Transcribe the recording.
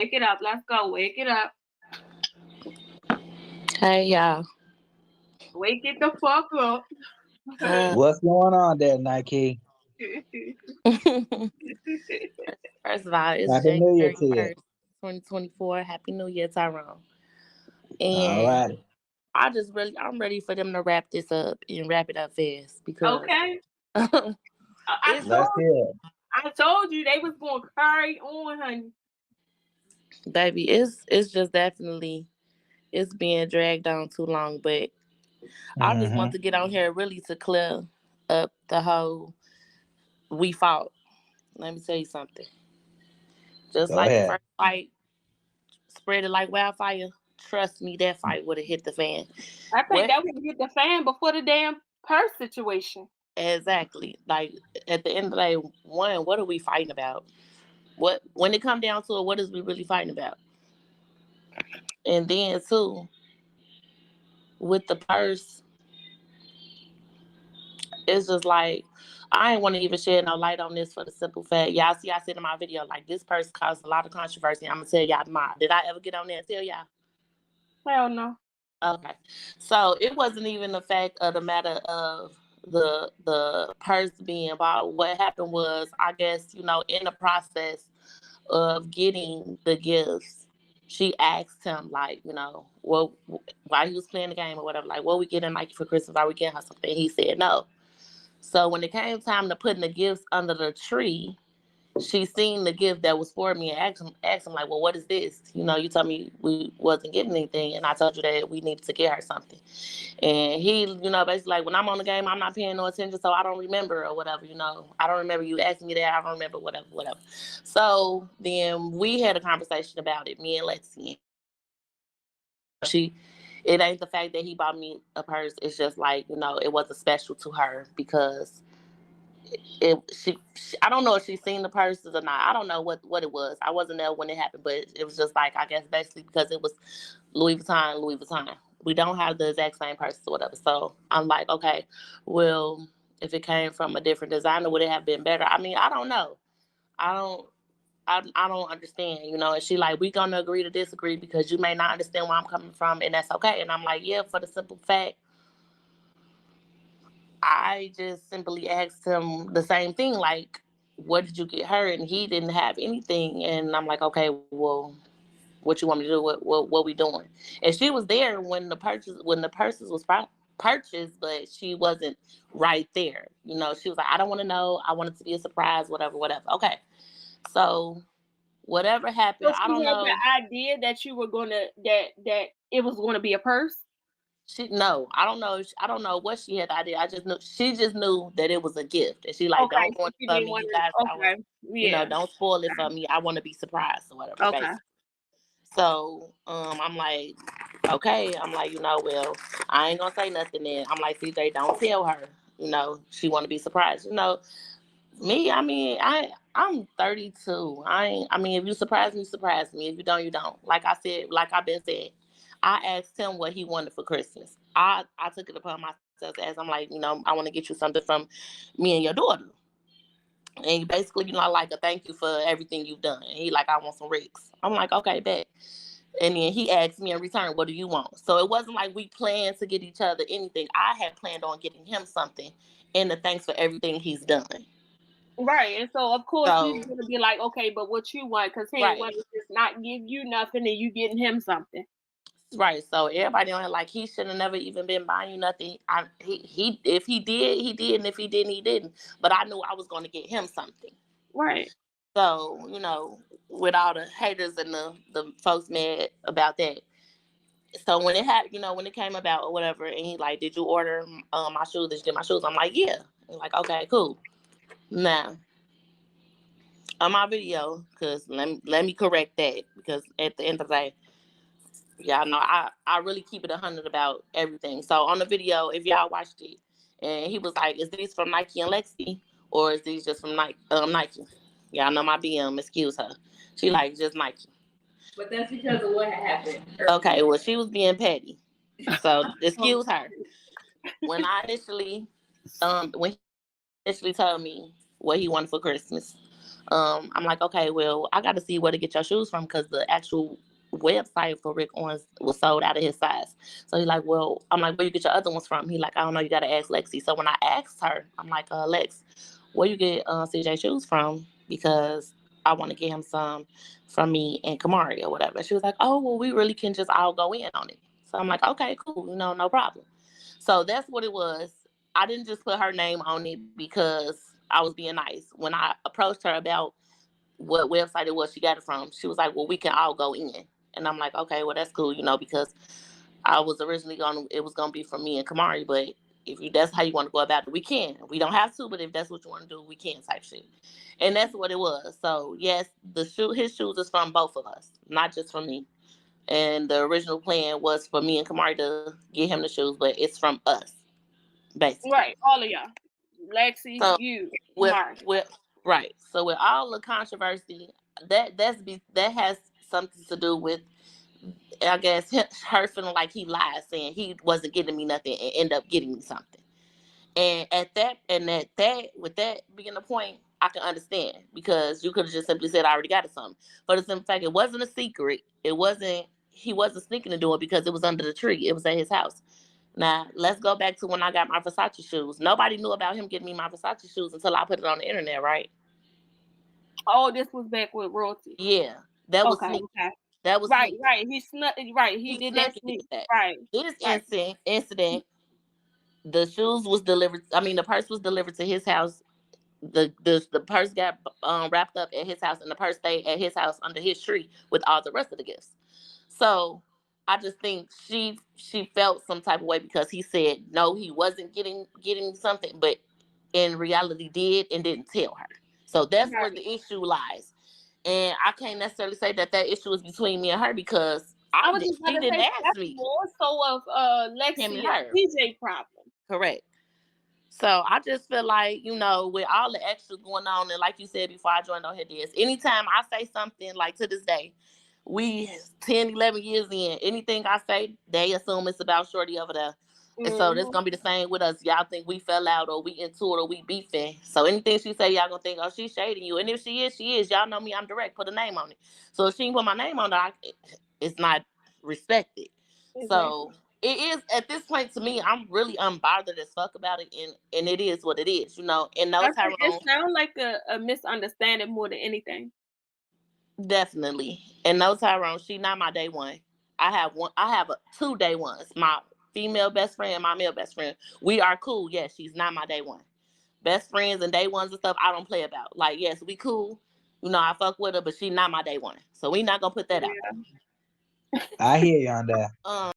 Wake it up. Let's go. Wake it up. Hey, y'all. Wake it the fuck up. What's going on there, Nike? First of all, it's Happy New Year January to you. 1st, 2024. Happy New Year, Tyrone. All And right. I'm ready for them to wrap this up and wrap it up fast because Okay. I it's, Let's told hear it. I told you they was gonna carry on, honey. baby, it's just definitely, it's being dragged on too long. But I just want Mm-hmm. to get on here really to clear up the whole we fought. Let me tell you something. Just Go like the ahead. first fight spread it like wildfire. Trust me, that fight would have hit the fan. I think What that would get the fan before the damn purse situation. exactly? Like at the end of the day, one, what are we fighting about? What when it come down to it, what is we really fighting about? And then two, with the purse, it's just like I ain't want to even shed no light on this for the simple fact. Y'all see, I said in my video, like this purse caused a lot of controversy. I'm gonna tell y'all mine. Did I ever get on there and tell y'all? Hell no. Okay. So it wasn't even the fact of the matter of the purse being bought. What happened was, I guess, in the process of getting the gifts, she asked him, like, well, while he was playing the game or whatever, like, what we getting Nike for Christmas? Are we getting her something? He said no. So when it came time to putting the gifts under the tree, she seen the gift that was for me and asked him like, well, what is this? You told me we wasn't getting anything, and I told you that we needed to get her something. And he, basically like, when I'm on the game, I'm not paying no attention, so I don't remember or whatever. I don't remember you asking me that. I don't remember whatever. So then we had a conversation about it, me and Lexi. It ain't the fact that he bought me a purse. It's just like, it wasn't special to her because she I don't know if she's seen the purses or not. I don't know what it was. I wasn't there when it happened, but it was just like, I guess basically because it was Louis Vuitton. We don't have the exact same purses or whatever. So I'm like, okay, well, if it came from a different designer, would it have been better? I mean, I don't know. I don't I don't understand, and she like, we gonna agree to disagree because you may not understand where I'm coming from, and that's okay. And I'm like, yeah, for the simple fact I just simply asked him the same thing, like, what did you get her? And he didn't have anything. And I'm like, okay, well, what you want me to do? What we doing? And she was there when the purses was purchased, but she wasn't right there. She was like, I don't want to know. I want it to be a surprise, whatever. Okay. So whatever happened, So I she don't had the know. idea that you were gonna that it was gonna be a purse. I don't know. I don't know what she had the idea. She just knew that it was a gift, and she like, Okay, don't so ruin she it for didn't me. want You guys, to. I was, Okay, yeah. don't spoil it for me. I want to be surprised or whatever, Okay. basically. So, I'm like, okay. I'm like, well, I ain't gonna say nothing then. I'm like, CJ, don't tell her. She want to be surprised. Me. I mean, I'm 32. I mean, if you surprise me, surprise me. If you don't, you don't. Like I said, like I've been said. I asked him what he wanted for Christmas. I took it upon myself to ask. I'm like, I want to get you something from me and your daughter. And basically, like a thank you for everything you've done. And he like, I want some Ricks. I'm like, okay, bet. And then he asked me in return, what do you want? So it wasn't like we planned to get each other anything. I had planned on getting him something in the thanks for everything he's done. Right, and so of course So, he's gonna be like, okay, but what you want? Because he ain't right. want to just not give you nothing, and you getting him something. Right, so everybody on it like he should have never even been buying you nothing. He if he did, he did, and if he didn't, he didn't. But I knew I was going to get him something. Right. So with all the haters and the folks mad about that. So when it had, when it came about or whatever, and he like, did you order my shoes? Did you get my shoes? I'm like, yeah. And like, okay, cool. Now on my video, because let me correct that, because at the end of the day, y'all know I really keep it 100 about everything. So on the video, if y'all watched it, and he was like, "Is these from Nike and Lexi, or is these just from Nike?" Nike. Y'all know my BM. Excuse her. She like, just Nike. But that's because of what happened. Okay, well, she was being petty, so excuse her. When he initially told me what he wanted for Christmas, I'm like, okay, well, I got to see where to get your shoes from because the actual website for Rick Owens was sold out of his size. So he's like, well, I'm like, where you get your other ones from? He like, I don't know, you got to ask Lexi. So when I asked her, I'm like, Lex, where you get CJ shoes from? Because I want to get him some from me and Kamari or whatever. She was like, oh, well, we really can just all go in on it. So I'm like, okay, cool, no problem. So that's what it was. I didn't just put her name on it because I was being nice. When I approached her about what website it was she got it from, she was like, well, we can all go in. And I'm like, okay, well, that's cool, because I was originally it was going to be for me and Kamari, but that's how you want to go about it, we can. We don't have to, but if that's what you want to do, we can type shit. And that's what it was. So yes, his shoes is from both of us, not just from me. And the original plan was for me and Kamari to get him the shoes, but it's from us, basically. Right, all of y'all. Lexi, so you, with right. So with all the controversy, that has something to do with, I guess, her feeling like he lied, saying he wasn't getting me nothing and end up getting me something. And with that being the point, I can understand, because you could have just simply said, I already got it something. But the simple fact, it wasn't a secret. He wasn't sneaking to do it because it was under the tree. It was at his house. Now, let's go back to when I got my Versace shoes. Nobody knew about him getting me my Versace shoes until I put it on the internet, right? Oh, this was back with Royalty. Yeah, that was sneaky. Okay. That was right, sneaky. right. He snuck. Right, he did that. Right. This incident, the shoes was delivered. I mean, the purse was delivered to his house. The purse got wrapped up at his house, and the purse stayed at his house under his tree with all the rest of the gifts. So I just think she felt some type of way because he said no, he wasn't getting something, but in reality did and didn't tell her. So that's where the issue lies. And I can't necessarily say that issue is between me and her, because she didn't ask me. More so of Lexi and CJ problem. Correct. So I just feel like, with all the extras going on, and like you said before I joined on here, anytime I say something, like to this day, we 10, 11 years in, anything I say, they assume it's about Shorty over there. Mm-hmm. And so it's going to be the same with us. Y'all think we fell out or we into it or we beefing. So anything she say, y'all going to think, oh, she's shading you. And if she is, she is. Y'all know me, I'm direct, put a name on it. So if she didn't put my name on it, it's not respected. Mm-hmm. So it is, at this point, to me, I'm really unbothered as fuck about it, and it is what it is, And no Tyrone. It sounds like a misunderstanding more than anything. Definitely. And no Tyrone, she not my day one. I have 2 day ones. My female best friend, my male best friend. We are cool. Yes, she's not my day one. Best friends and day ones and stuff, I don't play about. Like, yes, we cool. I fuck with her, but she not my day one. So we not gonna put that out. I hear you on that.